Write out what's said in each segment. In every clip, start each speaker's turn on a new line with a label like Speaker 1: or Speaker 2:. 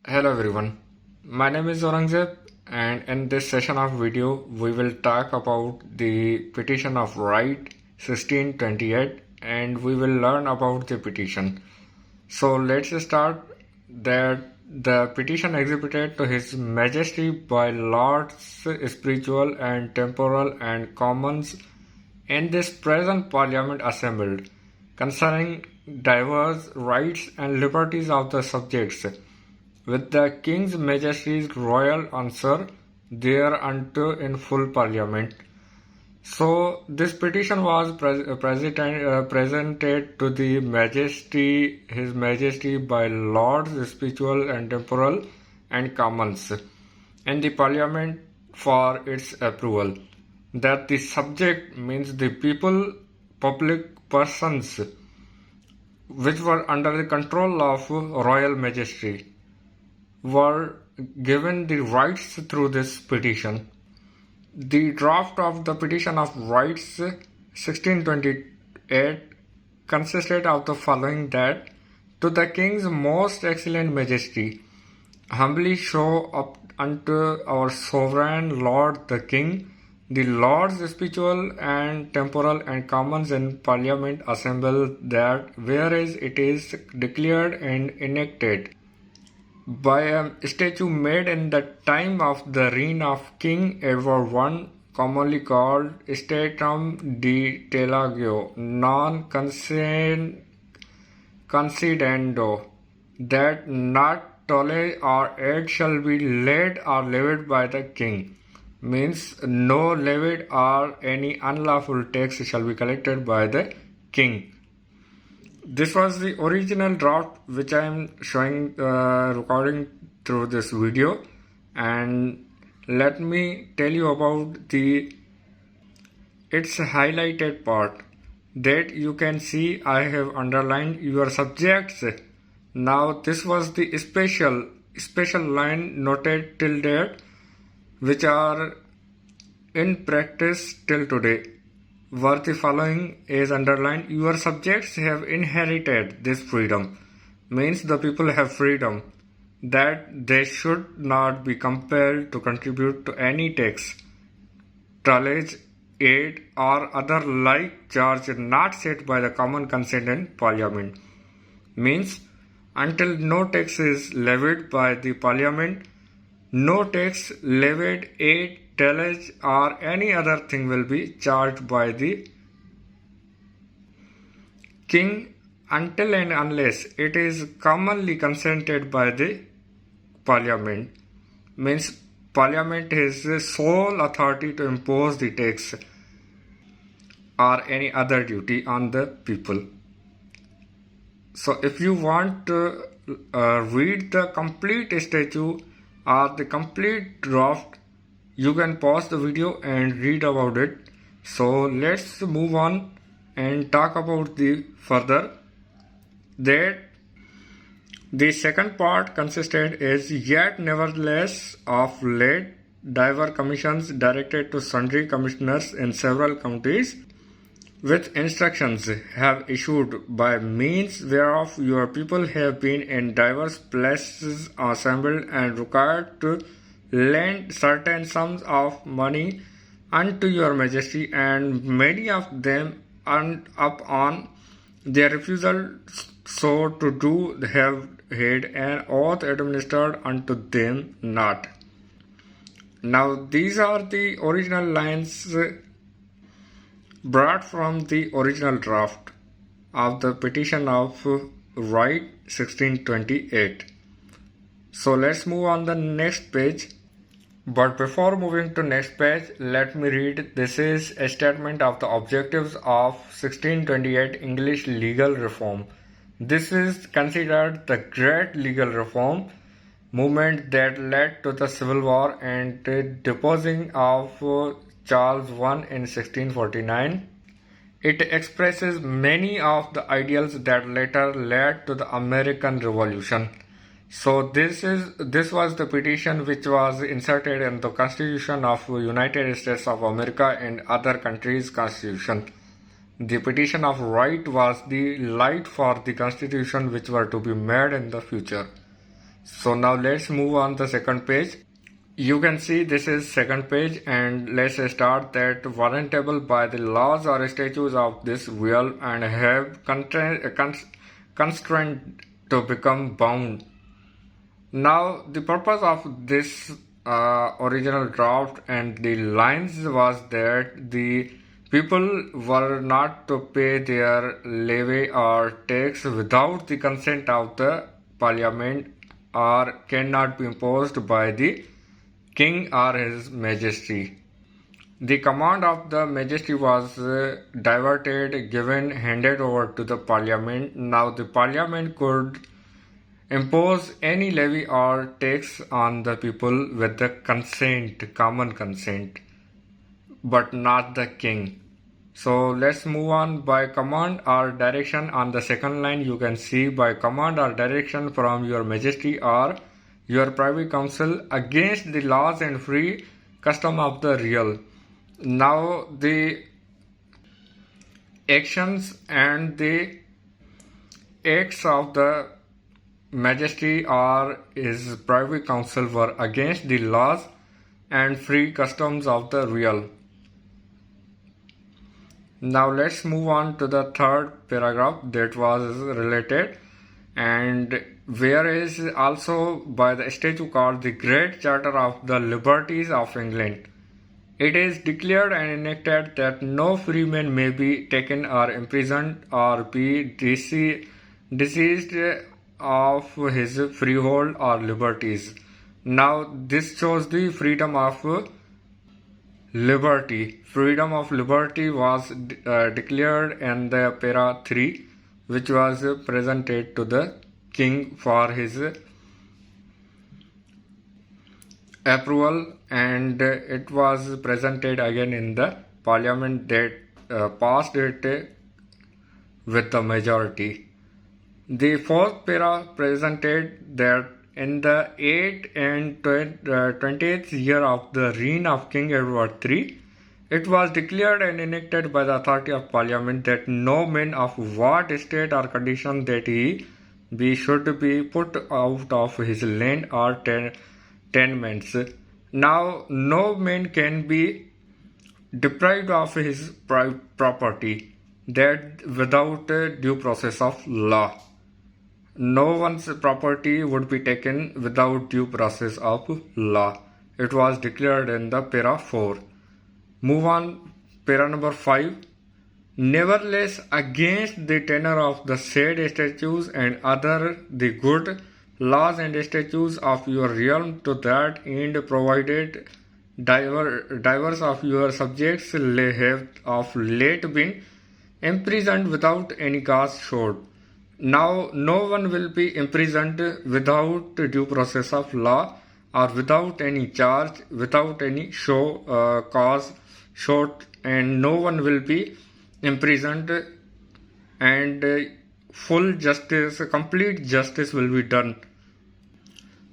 Speaker 1: Hello everyone, my name is Aurangzeb and in this session of video we will talk about the Petition of Right 1628 and we will learn about the petition. So let's start that the petition exhibited to His Majesty by Lords Spiritual and Temporal and Commons in this present Parliament assembled concerning diverse rights and liberties of the subjects with the King's Majesty's royal answer thereunto in full Parliament. So this petition was presented to the Majesty, His Majesty by Lords Spiritual and Temporal and Commons and the Parliament for its approval. That the subject means the people, public persons which were under the control of Royal Majesty were given the rights through this petition. The draft of the Petition of Rights 1628 consisted of the following: that to the King's most excellent Majesty, humbly show up unto our sovereign Lord the King, the Lords Spiritual and Temporal and Commons in Parliament assembled, that whereas it is declared and enacted by a statute made in the time of the reign of King Edward I, commonly called Statum de Telagio non concedendo, that not toll or aid shall be laid or levied by the King, means no levied or any unlawful tax shall be collected by the King. This was the original draft which I am showing recording through this video, and let me tell you about its highlighted part. That you can see I have underlined your subjects. Now this was the special line noted till date, which are in practice till today. Were the following is underlined: your subjects have inherited this freedom, means the people have freedom, that they should not be compelled to contribute to any tax, tollage, aid, or other like charge not set by the common consent in Parliament. Means until no tax is levied by the Parliament, no tax, levied, aid, tillage or any other thing will be charged by the King until and unless it is commonly consented by the Parliament. Means Parliament has the sole authority to impose the tax or any other duty on the people. So if you want to read the complete statute or the complete draft, you can pause the video and read about it. So let's move on and talk about the further. That the second part consisted is: yet nevertheless of late divers commissions directed to sundry commissioners in several counties with instructions have issued, by means whereof your people have been in divers places assembled and required to lend certain sums of money unto your Majesty, and many of them upon their refusal so to do have had an oath administered unto them not. Now these are the original lines brought from the original draft of the Petition of Right 1628. So let's move on the next page. But before moving to next page, let me read. This is a statement of the objectives of 1628 English legal reform. This is considered the great legal reform movement that led to the Civil War and the deposing of Charles I in 1649. It expresses many of the ideals that later led to the American Revolution. So this was the petition which was inserted in the Constitution of United States of America and other countries' constitution. The Petition of Right was the light for the constitution which were to be made in the future. So now let's move on the second page. You can see this is second page, and let's start that warrantable by the laws or statutes of this realm and have constraint to become bound. Now the purpose of this original draft and the lines was that the people were not to pay their levy or tax without the consent of the parliament, or cannot be imposed by the king or his majesty. The command of the majesty was diverted, given, handed over to the parliament. Now the parliament could impose any levy or tax on the people with the consent, common consent, but not the king. So let's move on. By command or direction, on the second line you can see, by command or direction from your majesty or your privy council, against the laws and free custom of the realm. Now the actions and the acts of the majesty or his privy council were against the laws and free customs of the realm. Now let's move on to the third paragraph that was related, and whereas also by the statute called the Great Charter of the Liberties of England, it is declared and enacted that no freeman may be taken or imprisoned or be deceased of his freehold or liberties. Now this shows the freedom of liberty. Freedom of liberty was declared in the para 3, which was presented to the king for his approval, and it was presented again in the parliament that passed it with the majority. The fourth para presented that in the 8th and 20th year of the reign of King Edward III, it was declared and enacted by the authority of Parliament that no man of what state or condition that he be should be put out of his land or tenements. Now no man can be deprived of his property, that without due process of law. No one's property would be taken without due process of law. It was declared in the para 4. Move on, para number 5. Nevertheless, against the tenor of the said statutes and other the good laws and statutes of your realm, to that end provided divers of your subjects have of late been imprisoned without any cause showed. Now no one will be imprisoned without due process of law or without any charge, without any cause showed, and no one will be imprisoned, and full justice, complete justice will be done.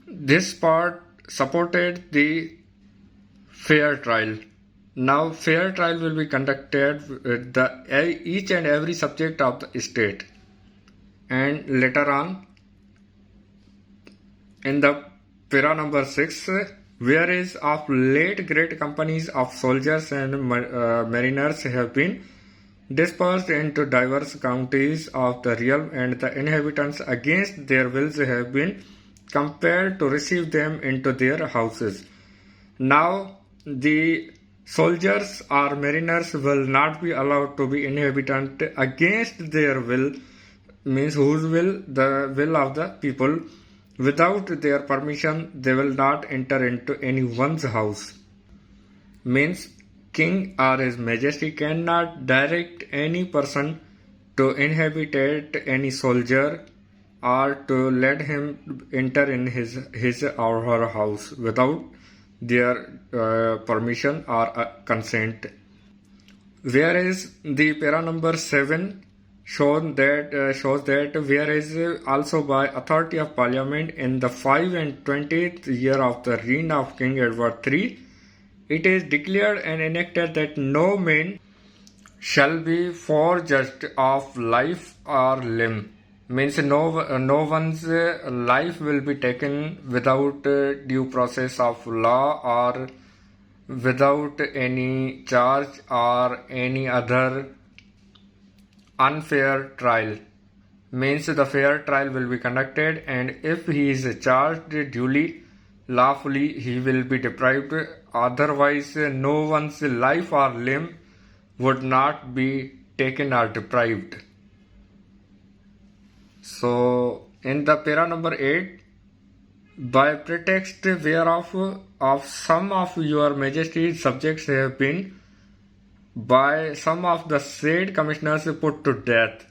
Speaker 1: This part supported the fair trial. Now fair trial will be conducted with each and every subject of the state. And later on, in the para number 6, whereas of late great companies of soldiers and mariners have been dispersed into diverse counties of the realm, and the inhabitants against their wills have been compelled to receive them into their houses. Now the soldiers or mariners will not be allowed to be inhabitant against their will, means whose will? The will of the people. Without their permission, they will not enter into anyone's house. Means king or his majesty cannot direct any person to inhabit any soldier or to let him enter in his or her house without their permission or consent. Whereas the para number 7 shows that whereas also by authority of Parliament in the 5 and 20th year of the reign of King Edward III, it is declared and enacted that no man shall be forjudged of life or limb means no one's life will be taken without due process of law or without any charge or any other unfair trial. Means the fair trial will be conducted, and if he is charged duly, lawfully, he will be deprived. Otherwise, no one's life or limb would not be taken or deprived. So, in the para number 8, by pretext whereof of some of your majesty's subjects have been by some of the said commissioners put to death,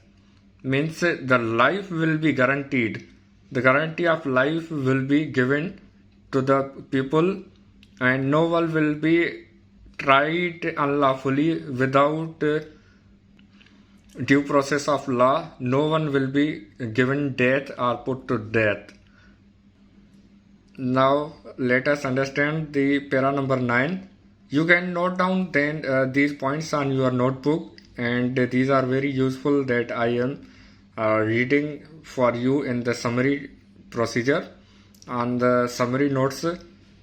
Speaker 1: means the life will be guaranteed. The guarantee of life will be given to the people, and no one will be tried unlawfully without due process of law. No one will be given death or put to death. Now let us understand the para number 9. You can note down then these points on your notebook, and these are very useful that I am reading for you in the summary procedure on the summary notes.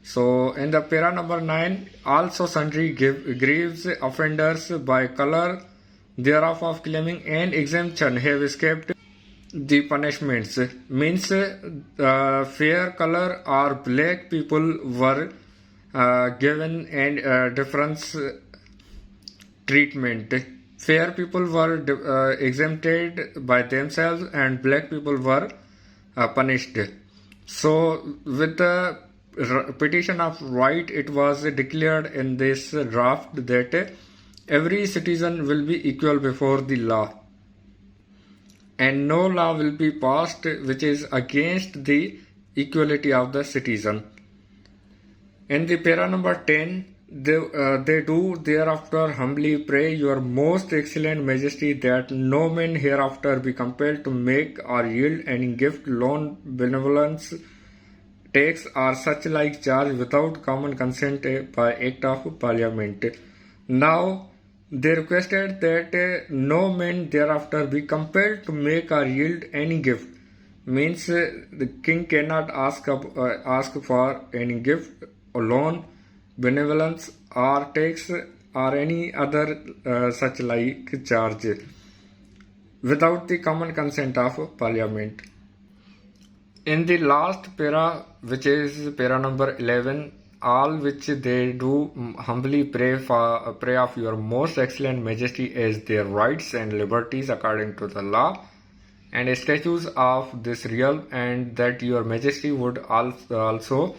Speaker 1: So in the para number 9, also sundry grieves offenders by color thereof of claiming an exemption have escaped the punishments. Means fair color or black people were given a difference treatment. Fair people were exempted by themselves, and black people were punished. So with the petition of right, it was declared in this draft that every citizen will be equal before the law, and no law will be passed which is against the equality of the citizen. In the para number 10, they do thereafter humbly pray your most excellent majesty that no man hereafter be compelled to make or yield any gift, loan, benevolence, tax or such like charge without common consent by act of parliament. Now they requested that no man thereafter be compelled to make or yield any gift. Means the king cannot ask for any gift, or loan, benevolence or tax or any other such like charge without the common consent of parliament. In the last para, which is para number 11, all which they do humbly pray of your most excellent majesty as their rights and liberties according to the law and statutes of this realm, and that your majesty would also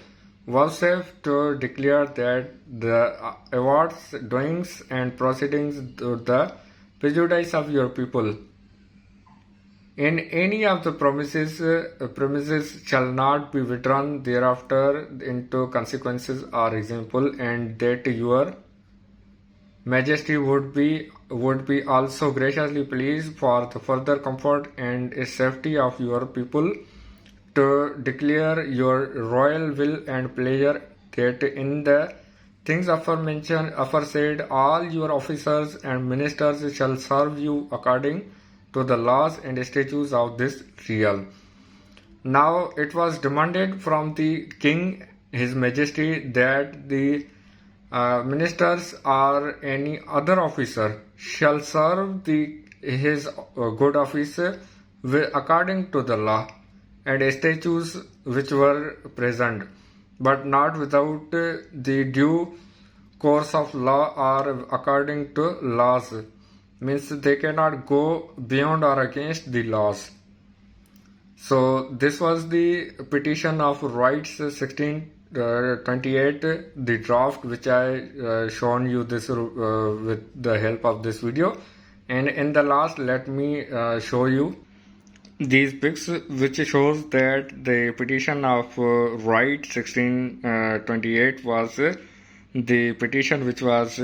Speaker 1: vouchsafe to declare that the awards, doings and proceedings to the prejudice of your people in any of the premises shall not be withdrawn thereafter into consequences or example, and that your majesty would be also graciously pleased for the further comfort and safety of your people to declare your royal will and pleasure that in the things aforesaid all your officers and ministers shall serve you according to the laws and statutes of this realm. Now it was demanded from the king, his majesty, that the ministers or any other officer shall serve his good office according to the law and statutes which were present, but not without the due course of law or according to laws. Means they cannot go beyond or against the laws. So this was the petition of rights 1628, the draft which I shown you this with the help of this video. And in the last, let me show you these pics which shows that the petition of right 1628 was the petition which was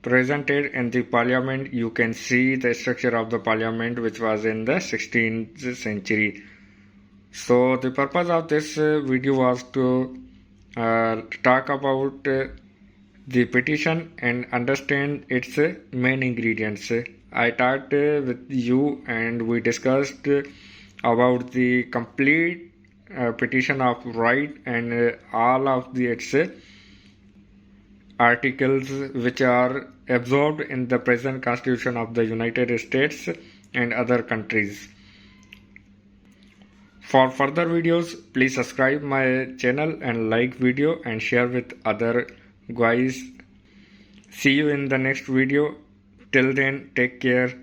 Speaker 1: presented in the parliament. You can see the structure of the parliament which was in the 16th century. So the purpose of this video was to talk about the petition and understand its main ingredients. I talked with you and we discussed about the complete petition of right and all of its articles which are absorbed in the present Constitution of the United States and other countries. For further videos, please subscribe my channel and like video and share with other guys. See you in the next video. Till then, take care.